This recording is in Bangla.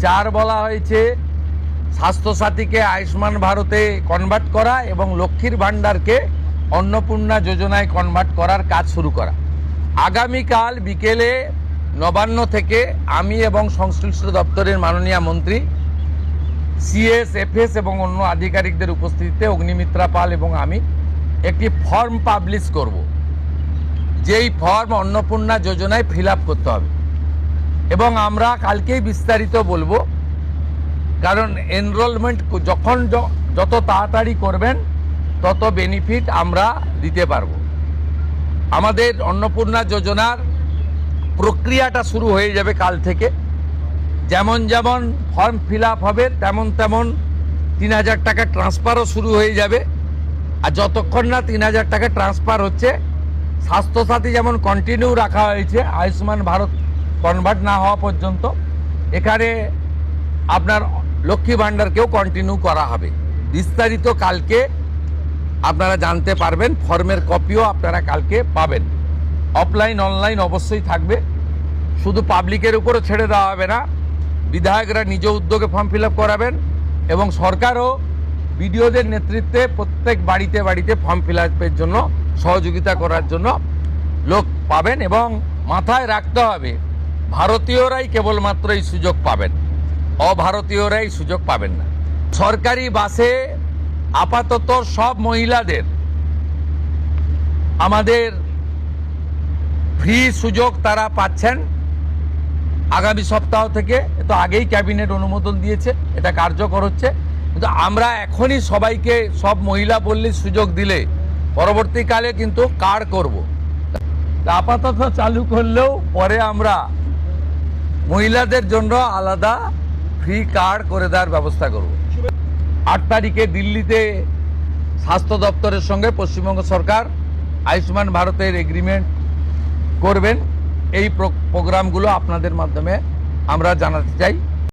চার বলা হয়েছে স্বাস্থ্যসাথীকে আয়ুষ্মান ভারতে কনভার্ট করা এবং লক্ষ্মীর ভাণ্ডারকে অন্নপূর্ণা যোজনায় কনভার্ট করার কাজ শুরু করা। আগামীকাল বিকেলে নবান্ন থেকে আমি এবং সংশ্লিষ্ট দপ্তরের মাননীয় মন্ত্রী সিএস এফএস এবং অন্য আধিকারিকদের উপস্থিতিতে অগ্নিমিত্রা পাল এবং আমি একটি ফর্ম পাবলিশ করব, যেই ফর্ম অন্নপূর্ণা যোজনায় ফিল আপ করতে হবে এবং আমরা কালকেই বিস্তারিত বলবো। কারণ এনরোলমেন্ট যখন যত তাড়াতাড়ি করবেন তত বেনিফিট আমরা দিতে পারবো। আমাদের অন্নপূর্ণা যোজনার প্রক্রিয়াটা শুরু হয়ে যাবে কাল থেকে। যেমন যেমন ফর্ম ফিল আপ হবে তেমন তেমন ৩,০০০ টাকা ট্রান্সফারও শুরু হয়ে যাবে। আর যতক্ষণ না ৩,০০০ টাকা ট্রান্সফার হচ্ছে, স্বাস্থ্যসাথী যেমন কন্টিনিউ রাখা হয়েছে আয়ুষ্মান ভারত কনভার্ট না হওয়া পর্যন্ত, এখানে আপনার লক্ষ্মী ভাণ্ডারকেও কন্টিনিউ করা হবে। বিস্তারিত কালকে আপনারা জানতে পারবেন, ফর্মের কপিও আপনারা কালকে পাবেন। অফলাইন অনলাইন অবশ্যই থাকবে, শুধু পাবলিকের উপরও ছেড়ে দেওয়া হবে না। বিধায়করা নিজ উদ্যোগে ফর্ম ফিল আপ করাবেন এবং সরকারও বিডিওদের নেতৃত্বে প্রত্যেক বাড়িতে বাড়িতে ফর্ম ফিল আপের জন্য সহযোগিতা করার জন্য লোক পাবেন। এবং মাথায় রাখতে হবে, ভারতীয়রাই কেবলমাত্র এই সুযোগ পাবেন, অভারতীয়রাই সুযোগ পাবেন না। সরকারি বাসে আপাতত সব মহিলাদের আমাদের ফ্রি সুযোগ তারা পাচ্ছেন আগামী সপ্তাহ থেকে। তো আগেই ক্যাবিনেট অনুমোদন দিয়েছে, এটা কার্যকর হচ্ছে। কিন্তু আমরা এখনই সবাইকে, সব মহিলা বললে সুযোগ দিলে পরবর্তীকালে কিন্তু কার্ড করব। আপাতত চালু করলেও পরে আমরা মহিলাদের জন্য আলাদা ফ্রি কার্ড করে দেওয়ার ব্যবস্থা করব। ৮ তারিখে দিল্লিতে স্বাস্থ্য দপ্তরের সঙ্গে পশ্চিমবঙ্গ সরকার আয়ুষ্মান ভারতের এগ্রিমেন্ট করবেন। এই প্রোগ্রামগুলো আপনাদের মাধ্যমে আমরা জানাতে চাই।